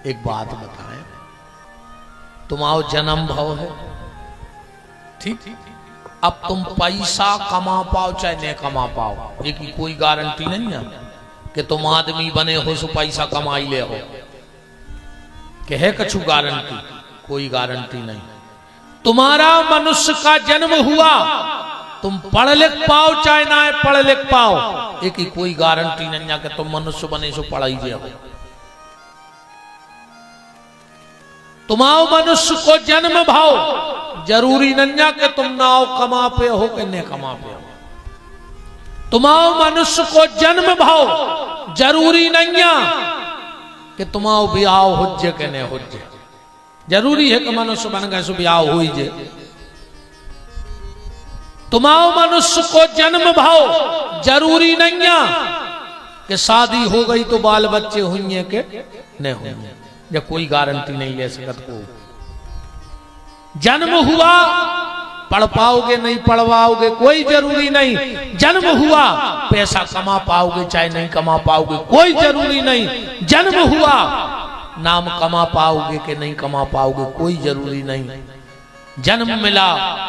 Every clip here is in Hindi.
एक बात बताएं, तुम्हारा जन्म भाव है, ठीक, अब तुम पैसा कमा पाओ चाहे नहीं कमा पाओ, एक ही कोई गारंटी नहीं है कि तुम आदमी बने हो सो पैसा कमाई ले हो, कि है कछु गारंटी? कोई गारंटी नहीं। तुम्हारा मनुष्य का जन्म हुआ, तुम पढ़ लिख पाओ चाहे ना पढ़ लिख पाओ, एक ही कोई गारंटी नहीं है कि तुम मनुष्य बने सो पढ़ाई जे हो। तुम्हारा मनुष्य को जन्म भाव जरूरी नहीं है कि तुम नाव कमा पे हो कि नहीं कमा पे हो। तुम्हारा मनुष्य को जन्म भाव जरूरी नहीं है कि तुम्हारा ब्याह होजे कि नहीं होजे। जरूरी है कि मनुष्य बन गए सो ब्याह हो ही जे। तुम्हारा मनुष्य को जन्म भाव जरूरी नहीं है कि शादी हो गई तो बाल बच्चे हुए के नहीं हुए, या कोई गारंटी नहीं ले सकत को। जन्म हुआ, पढ़ पाओगे नहीं पढ़ पाओगे कोई जरूरी नहीं। जन्म हुआ, पैसा कमा पाओगे चाहे नहीं कमा पाओगे कोई जरूरी नहीं। जन्म हुआ, नाम कमा पाओगे कि नहीं कमा पाओगे कोई जरूरी नहीं। जन्म मिला,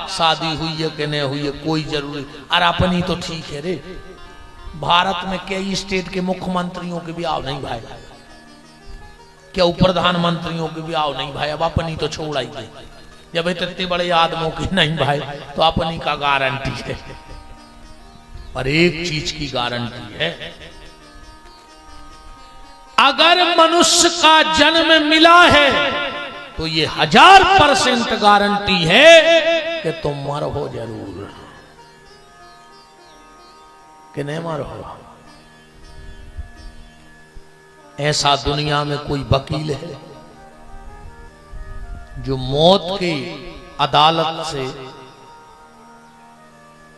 शादी हुई है कि नहीं हुई है कोई जरूरी। और अपनी तो ठीक है रे, भारत में कई स्टेट के मुख्यमंत्रियों के ब्याह नहीं भाई, क्या प्रधानमंत्रियों के ब्याह नहीं भाई। अब अपनी तो छोड़ आई गई, जब इतने बड़े आदमों की नहीं भाई तो अपनी का गारंटी है। पर एक चीज की गारंटी है, अगर मनुष्य का जन्म मिला है तो ये 1000% गारंटी है कि तुम मरो जरूर, कि नहीं मरो। ऐसा दुनिया में कोई वकील है जो मौत की अदालत से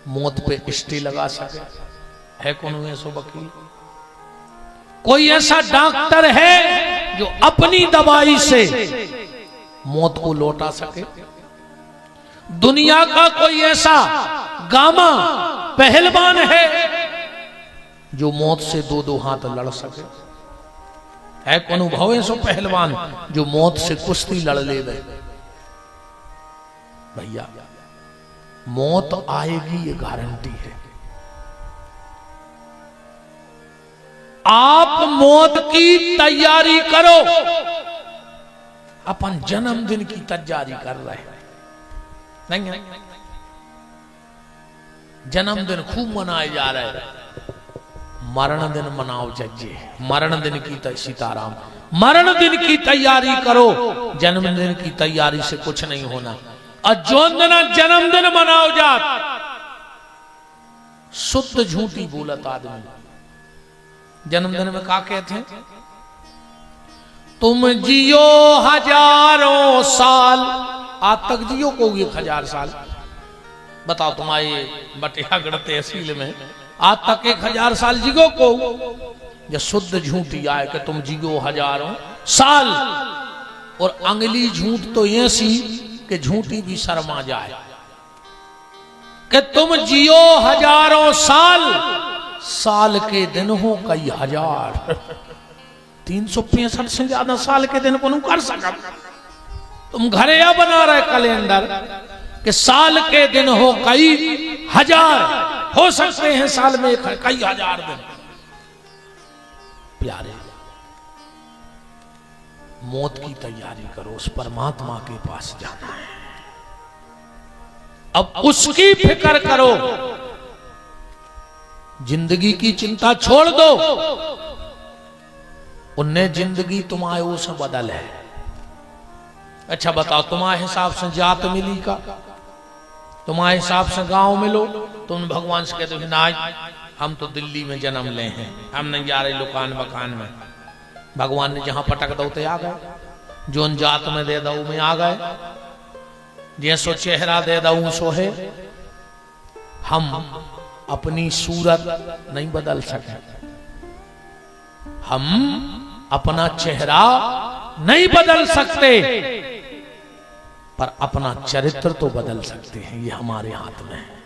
मौत पे स्टे लगा सके? है कौन ऐसा वकील? कोई ऐसा डॉक्टर है जो अपनी दवाई से मौत को लौटा सके? दुनिया का कोई ऐसा गामा पहलवान है जो मौत से दो हाथ लड़ सके? है कौन अनुभव है सो पहलवान जो मौत से कुश्ती लड़ ले गए? भैया मौत आएगी ये गारंटी है। आप मौत की तैयारी करो। अपन जन्मदिन की तैयारी कर रहे हैं, नहीं जन्मदिन खूब मनाए जा रहे हैं। मरण दिन मनाओ जज्जे, मरण दिन की सीताराम, मरण दिन की तैयारी करो, जन्मदिन की तैयारी से कुछ नहीं होना। और जो दिन जन्मदिन मनाओ जात, शुद्ध झूठी बोलत आदमी जन्मदिन में का कहते हैं? तुम जियो हजारों साल, आज तक जियो को 1000 साल। बताओ तुम्हारे बटियागढ़ तहसील में आज तक 1000 साल जिगो को? या शुद्ध झूठी आए कि तुम जिगो हजारों साल। और अंगली झूठ तो ऐसी कि झूठी भी शर्मा जाए कि तुम जियो हजारों साल, साल के दिन हो कई हजार। 365 से ज्यादा साल के दिन को कर सका। तुम घरे या बना रहे कैलेंडर कि साल के दिन हो कई हजार, हो सकते हैं साल में कई हजार दिन। प्यारे, मौत की तैयारी करो, उस परमात्मा के पास जाना है। अब उसकी फिक्र करो, जिंदगी की चिंता छोड़ दो। उनने जिंदगी तुम्हारे उसे बदल है। अच्छा बताओ, तुम्हारे हिसाब से जात मिली का? तुम्हारे हिसाब से गांव मिलो? तुम भगवान से कहते हो ना हम तो दिल्ली में जन्म ले हैं, हम नहीं जा रहे लुकान मकान में। भगवान ने जहां पटक दो तो आ गए, जोन जात में दे दो में आ गए, जैसो चेहरा दे दो सो है। हम अपनी सूरत नहीं बदल सके, हम अपना चेहरा नहीं बदल सकते, पर अपना चरित्र तो बदल सकते हैं। ये हमारे हाथ में है।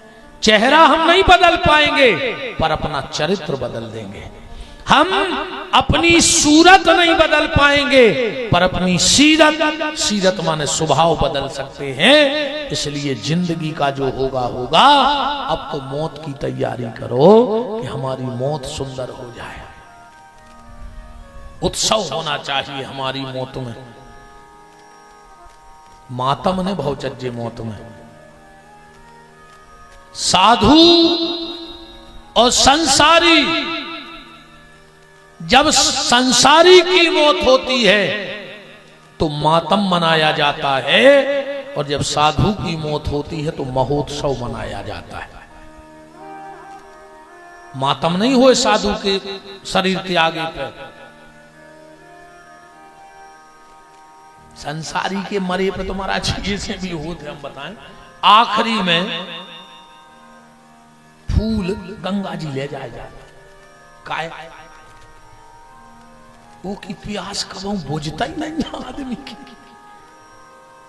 चेहरा हम नहीं बदल पाएंगे पर अपना चरित्र बदल देंगे। हम अपनी सूरत नहीं बदल पाएंगे पर अपनी सीरत माने स्वभाव बदल सकते हैं। इसलिए जिंदगी का जो होगा होगा, अब तो मौत की तैयारी करो कि हमारी मौत सुंदर हो जाए। उत्सव होना चाहिए हमारी मौत में, मातम ने भौचज्जे मौत में। साधु और संसारी, जब संसारी की मौत होती है तो मातम मनाया जाता है, और जब साधु की मौत होती है तो महोत्सव मनाया जाता है। मातम नहीं हुए साधु के शरीर त्यागे पर, संसारी के मरे पे तो महाराज जैसे भी होते हम बताएं। आखिरी में फूल गंगा जी ले जाया जाता, काय वो की प्यास कब बुझता ही नहीं आदमी की,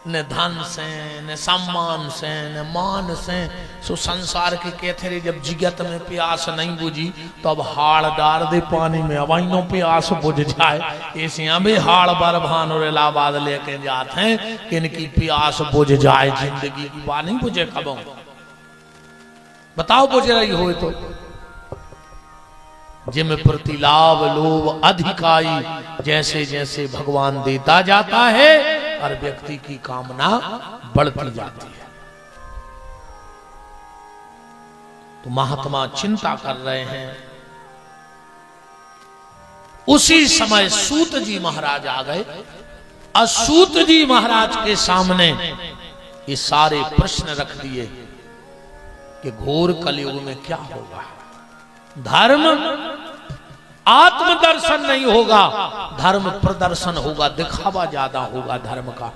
न धन से न सम्मान से न मान से। सो संसार के कहते रहे जब जिगत में प्यास नहीं बुझी तो अब हाड़ डाल दे पानी में, अब नो प्यास बुझ जाए। ऐसे अभी हाड़ बरभान और इलाहाबाद लेके जाते हैं कि इनकी प्यास बुझ जाए, जिंदगी की बात नहीं बुझे कब। बताओ बुझ रही हो तो जिम प्रतिलाभ लोभ अधिकाई, जैसे जैसे भगवान देता जाता है हर व्यक्ति की कामना बढ़ती जाती है। तो महात्मा चिंता कर रहे हैं। उसी समय सूत जी महाराज आ गए। असूत जी महाराज के सामने ये सारे प्रश्न रख दिए कि घोर कलयुग में क्या होगा। धर्म आत्मदर्शन नहीं होगा, धर्म प्रदर्शन होगा, दिखावा ज्यादा होगा धर्म का।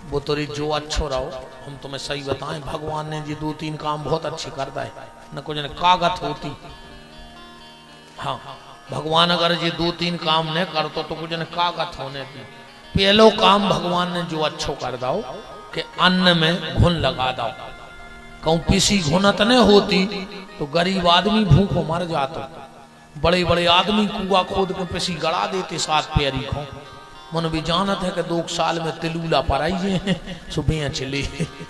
वो तोरी जो अच्छो रहो, हम तुम्हें सही बताएं, भगवान ने जी 2-3 काम बहुत अच्छे कर दिए, न कुछ न कागत होती। हाँ, भगवान अगर ये 2-3 काम न करतो तो कुछ न कागत होने की। पहलो काम भगवान ने जो अच्छो कर दो कि अन्न में घुन लगा दो। कहूं पीसी घुनत न होती तो गरीब आदमी भूखों मर जाता। बड़े बड़े आदमी कुआ खोद के पीसी गड़ा देते 7 पैरी खो। मन भी जानत है कि 2 साल में तिलूला पराइए सुबह चले।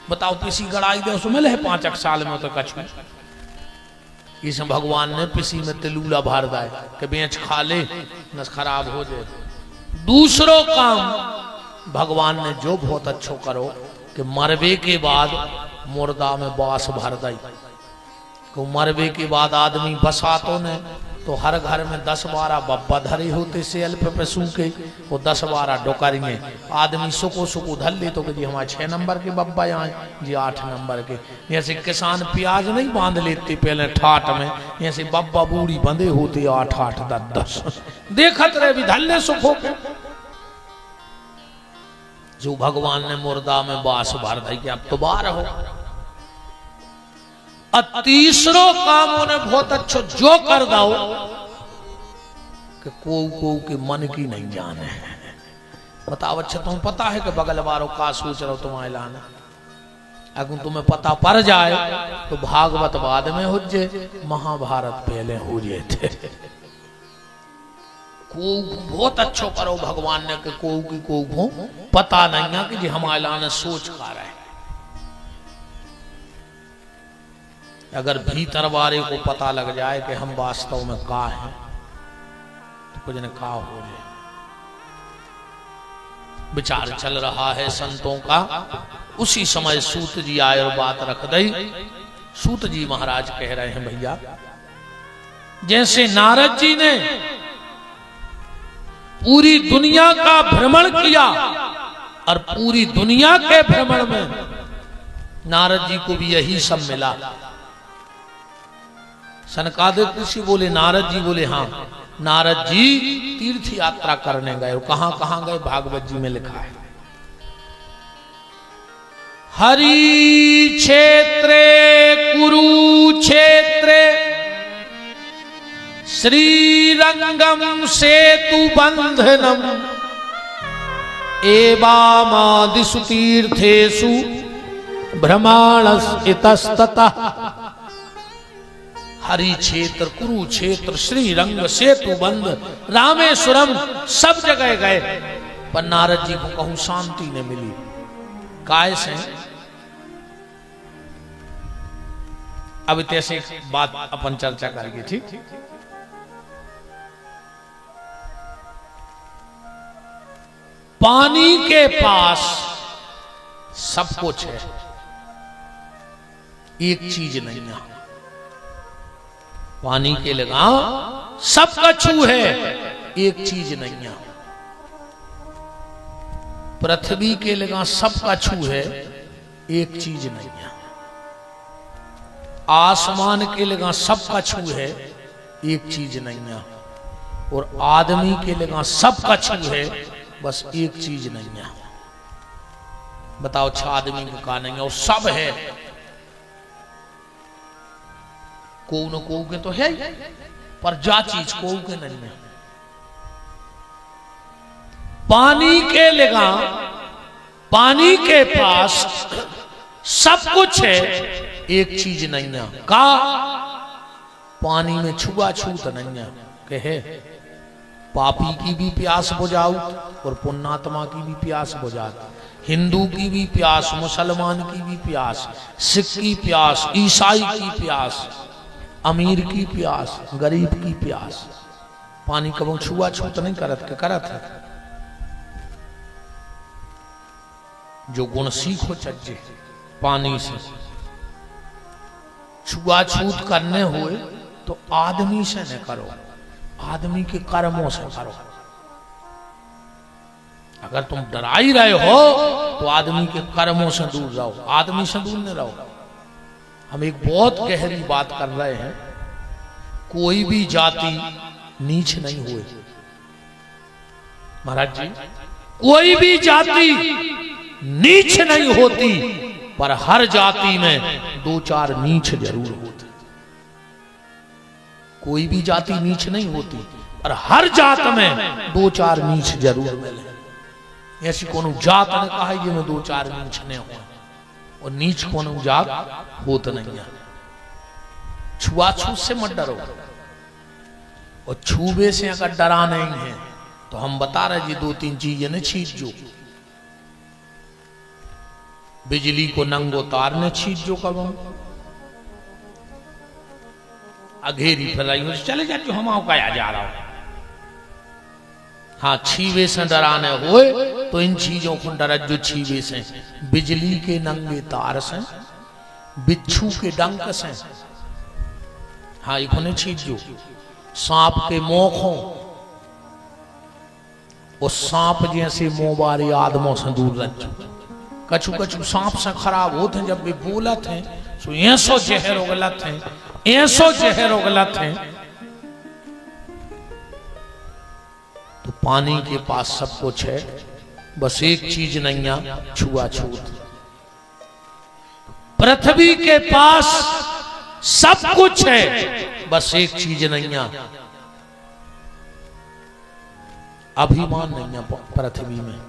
बताओ पीसी गड़ाई दे उसमें ले 5 साल में तो कछु। इस भगवान ने पीसी में तिलूला भर दाए कि बेच खा ले न खराब हो जाए। दूसरो काम भगवान ने जो बहुत अच्छो करो कि मरबे के बाद मुर्दा में बास भर दई। तो मरबे के बाद आदमी बसातो ने तो हर घर में 10-12 बब्बा धरे होते से अल्प पे सूखे, वो 10-12 डोकरिए आदमी सुको सुको धल ले तो जी हमारे 6 नंबर के बब्बा आए जी 8 नंबर के। जैसे किसान प्याज नहीं बांध लेते पहले ठाट में, जैसे बब्बा बूढ़ी बंधे होते 8-8 10-10 देखत रहे भी धल ले सुखो के। जो भगवान ने मुर्दा में बास भर दी कि अब तो बाहर हो। तीसरो काम उन्हें बहुत अच्छा जो कर दो कि को के मन की नहीं जाने। बताओ अच्छा तुम्हें पता है कि बगल वालों का सोच रहा हो तुम्हारे लाना, अगर तुम्हें पता पड़ जाए तो भागवत बाद में हो जाए, महाभारत पहले हो जाए थे। को बहुत अच्छो करो भगवान ने कि को पता नहीं है कि जी हमारे लाने सोच खा रहे। अगर भीतर वाले को पता लग जाए कि हम वास्तव में का हैं तो कुछ न का हो जाए। विचार चल रहा है संतों का। उसी समय सूत जी आए और बात रख दी। सूत जी महाराज कह रहे हैं भैया जैसे नारद जी ने पूरी दुनिया का भ्रमण किया और पूरी दुनिया के भ्रमण में नारद जी को भी यही सब मिला। सनकादिक ऋषि बोले नारद जी बोले हाँ, नारद जी तीर्थ यात्रा करने गए। कहां कहां गए भागवत जी में लिखा है। हरि क्षेत्रे कुरुक्षेत्रे श्रीरंगम सेतु बंधनम एवामादिषु तीर्थेषु भ्रमणस् इतस्ततः हरि क्षेत्र, कुरुक्षेत्र, श्रीरंग, सेतु बंद, रामेश्वरम, सब जगह गए, पर नारद जी को कहूं शांति न मिली। काय से? अब तैसे एक बात अपन चर्चा करेंगे, ठीक? पानी के पास सब कुछ है, एक चीज नहीं है। पानी के लगा सब कछु है, एक चीज नहीं है। पृथ्वी के लगा सब कछु है, एक चीज नहीं है। आसमान के लगा सब कछु है, एक चीज नहीं है। और आदमी के लगा सब कछु है, बस एक चीज नहीं है। बताओ, 6 आदमी का नहीं है और सब है। को न को के तो है, पर जा चीज को के नहीं है। पानी के लगा, पानी के पास सब कुछ है, एक चीज नहीं है। का? पानी में छुआछूत नहीं है। कहे पापी की भी प्यास बुझाओ और पुण्यात्मा की भी प्यास बुझाओ, हिंदू की भी प्यास, मुसलमान की भी प्यास, सिख की प्यास, ईसाई की प्यास, अमीर की प्यास, गरीब की प्यास। पानी कबो छुआछूत नहीं करत के करत है। जो गुण सीखो चज्जे पानी से। छुआछूत करने हुए तो आदमी से न करो, आदमी के कर्मों से करो। अगर तुम डरा ही रहे हो तो आदमी के कर्मों से दूर रहो, आदमी से दूर न रहो। हम एक बहुत गहरी बात कर रहे हैं। कोई भी जाति नीच नहीं हुए महाराज जी, कोई भी जाति नीच नहीं होती, पर हर जाति में 2-4 नीच जरूर होते। कोई भी जाति नीच नहीं होती, पर हर जात में 2-4 नीच जरूर मिले। ऐसी कोनो जात ने कहा है जिनमें 2-4 नीच ने हो, और नीच कोनो जात होत नहीं है। छुआछूत से मत डरो, और छुबे से अगर डरा नहीं है तो हम बता रहे जी 2-3 चीजें ने छीट जो। बिजली को नंगो तार ने छीट जो कब अघेरी फैलाई हो चले जाए जो हम क्या जा रहा हो। हाँ, छीवे से डराने होए तो इन चीजों को डर जो छीवे से, बिजली के नंगे तार से, बिच्छू के डंक से, हाँ इन्होंने छीट जो। सांप के मोखों, उस सांप जैसे मोबारी आदमों से दूर रखो। कछु कछु सांप से खराब होते हैं जब भी बोलत हैं, सो ऐसो जहर उगलत हैं, ऐसो जहर उगलत हैं। तो पानी के पास सब कुछ है, बस एक चीज नहीं है, छुआछूत। पृथ्वी के पास सब कुछ है, बस एक चीज नहीं है, अभिमान नहीं है पृथ्वी में।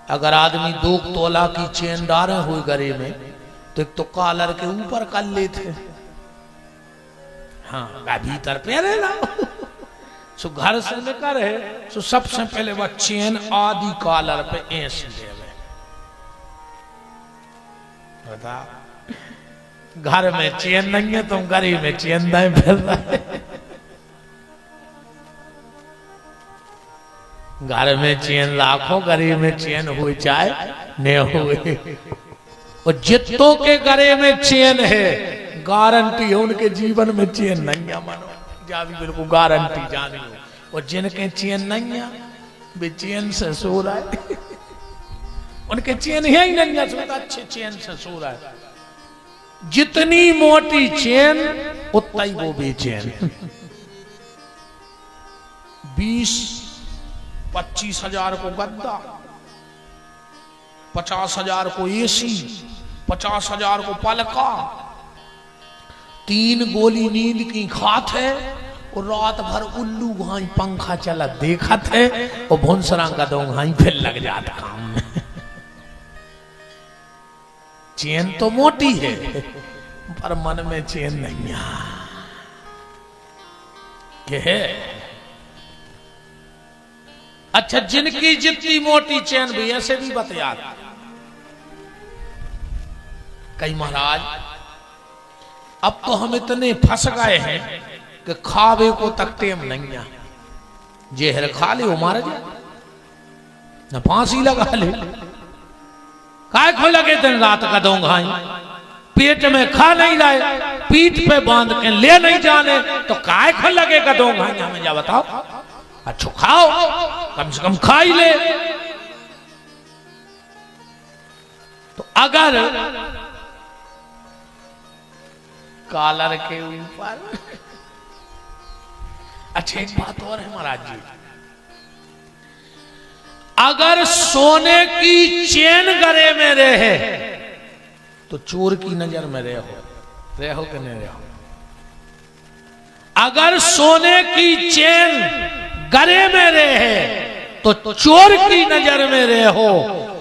अगर आदमी 2 तोला की चेन डाले हुए गले में तो एक तो कॉलर के ऊपर कर लेते, हाँ भीतर पहने ना। सो घर से लेकर है, सो सबसे पहले वह चेन आदि कॉलर पे ऐसे ले। बता, घर में चेन नहीं है, तुम गरीब में चेन नहीं फिर रहे। घर में चेन लाखों, गरीब में चेन हुई चाहे न हुए। और जितों के गले में चेन है, गारंटी है उनके जीवन में चेन नहीं है। मानो जा भी बिल्कुल गारंटी जानी हो। और जिनके चेन नहीं है वे चेन से सो रहा है। उनके चेन है ही नहीं है, सोता अच्छे चेन से सो रहा है। जितनी मोटी चेन उतना ही वो बेचैन। 20-25 हजार को गद्दा, 50 हजार को एसी, 50 हजार को पलका, 3 गोली नींद की खात है, और रात भर उल्लू घाई पंखा चला देखत है, और भुनसरा का दो घाई फिर लग जाता काम में। चैन तो मोटी है, पर मन में चैन नहीं है। के है। अच्छा, जिनकी जितनी मोटी चैन भी ऐसे भी बतिया कई महाराज, अब तो हम इतने फंस गए हैं कि खावे को तक टेम नहीं है। जेहर खा ले वो मार जाए, न फांसी लगा ले। काय खो लगे दिन रात कदों घाई, पेट में खा नहीं रहे, पीठ पे बांध के ले नहीं जाने, तो काय खो लगे कदों घाई। हमें जा बताओ, अच्छा खाओ, कम से कम खा ही ले। तो अगर कॉलर के ऊपर अच्छा एक बात और है महाराज जी, अगर सोने की चेन गले में रहे तो चोर की नजर में रहो कि नहीं रहो। अगर सोने की चेन गले में रहे तो चोर की नजर में रहो,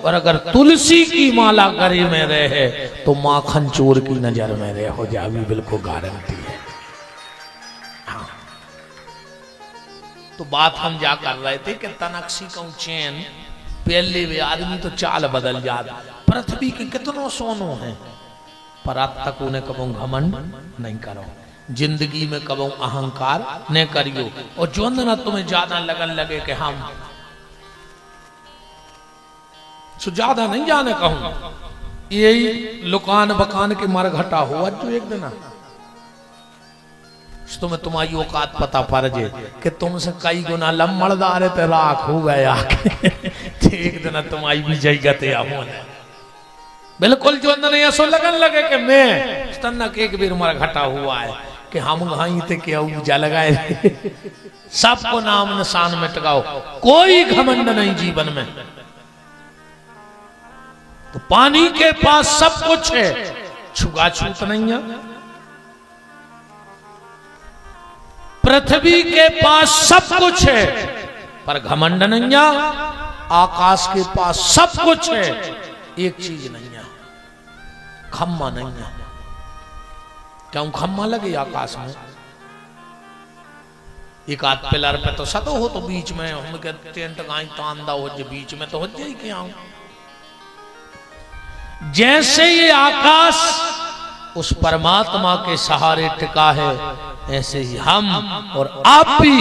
और अगर तुलसी की माला गले में रहे तो माखन चोर की नजर में रहो। जावी बिल्कुल गारंटी है। हाँ, तो बात हम जा कर रहे थे कि तनक्सी का चैन पहले वे आदमी तो चाल बदल जाता। पृथ्वी के कितनों सोनों हैं, पर अब तक उन्हें कबो घमंड नहीं करो, जिंदगी में कबो अहंकार नहीं करियो। और जो ना तुम्हें ज्यादा लगन लगे कि हम सो ज्यादा नहीं जाने कहूं, यही लुकान बकान के मर घटा हुआ जो एक दिन तुम्हें तुम्हारी औकात पता पड़ जे कि तुमसे कई गुना लम्बड़दार ते राख हो गया। एक दिन तुम्हारी भी जयगते होने बिल्कुल जो अंदर ऐसो लगन लगे कि मैं स्तनक एक बेर मर घटा हुआ है कि हम घाई थे क्या ऊर्जा लगाए। सबको नाम निशान में टकाओ, कोई घमंड नहीं जीवन में। तो पानी के पास सब कुछ है, छुआछूत नहीं है। पृथ्वी के पास सब कुछ है, पर घमंड नहीं है। आकाश के पास सब कुछ है, एक चीज नहीं है, खम्मा नहीं है। क्यों खम्मा लगे आकाश में? एक आध पिलर पे तो सतो हो, तो बीच में हम टेंट गाय तांदा हो, जो बीच में तो हो जाए क्या। जैसे ये आकाश उस परमात्मा के सहारे टिका है, ऐसे ही हम और आप भी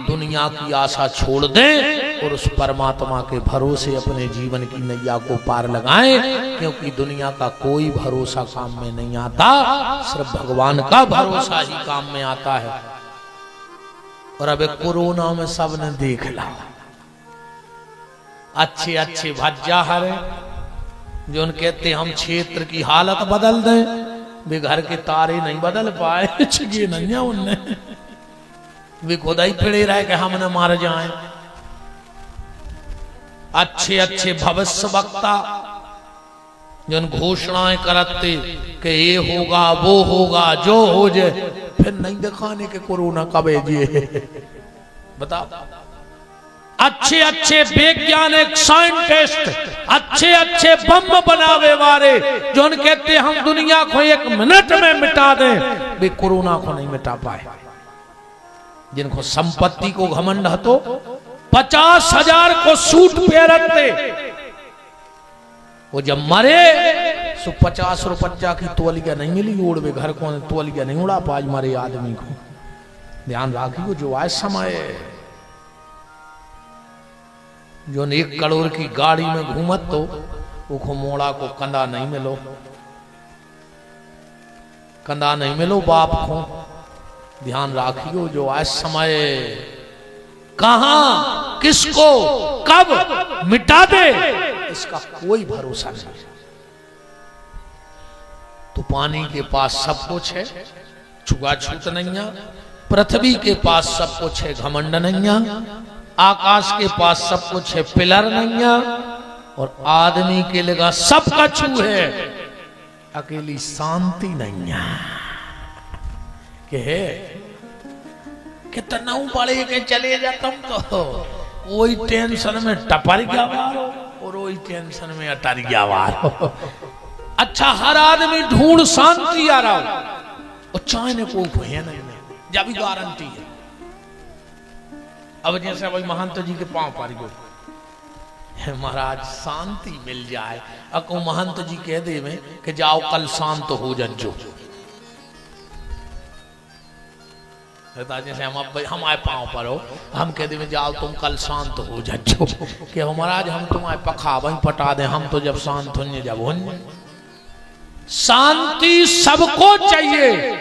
दुनिया की आशा छोड़ दें और उस परमात्मा के भरोसे अपने जीवन की नैया को पार लगाएं। क्योंकि दुनिया का कोई भरोसा काम में नहीं आता, सिर्फ भगवान का भरोसा ही काम में आता है। और अब कोरोना में सबने देख ला, अच्छे अच्छे भज्जा हरे जो उन कहते हम क्षेत्र की हालत बदल दें, वे घर के तारे नहीं बदल पाए। ये नहीं है उनने, वे खुदा ही फिरे रहे कि हम न मार जाएं। अच्छे अच्छे भविष्य वक्ता जो घोषणाएं करते कि ये होगा वो होगा जो हो जाए, फिर नहीं दिखाने के कोरोना कब है। बताओ, अच्छे अच्छे वैज्ञानिक साइंटिस्ट, अच्छे अच्छे बम बनावे वाले जो कहते हम दुनिया को एक मिनट में मिटा दें, वे कोरोना को नहीं मिटा पाए। जिनको संपत्ति को घमंड है तो 50,000 को सूट पहनते, वो जब मरे तो 50 रुपया की तोलिया नहीं मिली ओढ़, वे घर को तोलिया नहीं उड़ा पाज मरे आदमी को। ध्यान राखियो, जो आज समय जो 1 करोड़ की गाड़ी में घूमत तो वो मोड़ा को कंधा नहीं मिलो, कंधा नहीं मिलो बाप को। ध्यान राखियो, जो आज समय कहां किसको कब मिटा दे इसका कोई भरोसा नहीं। तो पानी के पास सब कुछ है, छुआछूत नहीं है। पृथ्वी के पास सब कुछ है, घमंड नहीं है। आकाश के पास सब कुछ है, पिलर नहीं है। और आदमी के लगा सब कछु है, अकेली शांति नहीं है। के है कितना बड़े के चले जाता हूं तो वही टेंशन में टपर गया और वही टेंशन में अटर गया। अच्छा, हर आदमी ढूंढ शांति आ रहा हो, और चाहने को भय नहीं, जब भी गारंटी है अब जैसे भाई महंत जी के पांव पार गो महाराज शांति मिल जाए, अको महंत जी कह दे में कि जाओ कल शांत हो जजो। जैसे हम अब हमारे पांव पर हो, हम कह दे में जाओ तुम कल शांत हो जजो कि महाराज हम तुम्हारे पखा वहीं पटा दे, हम तो जब शांत होने जब होने। शांति सबको चाहिए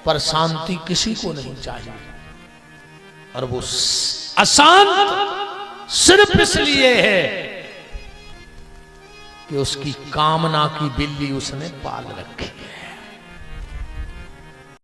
पर शांति किसी को नहीं चाहिए, और वो अशांत सिर्फ इसलिए है कि उसकी कामना की बिल्ली उसने पाल रखी।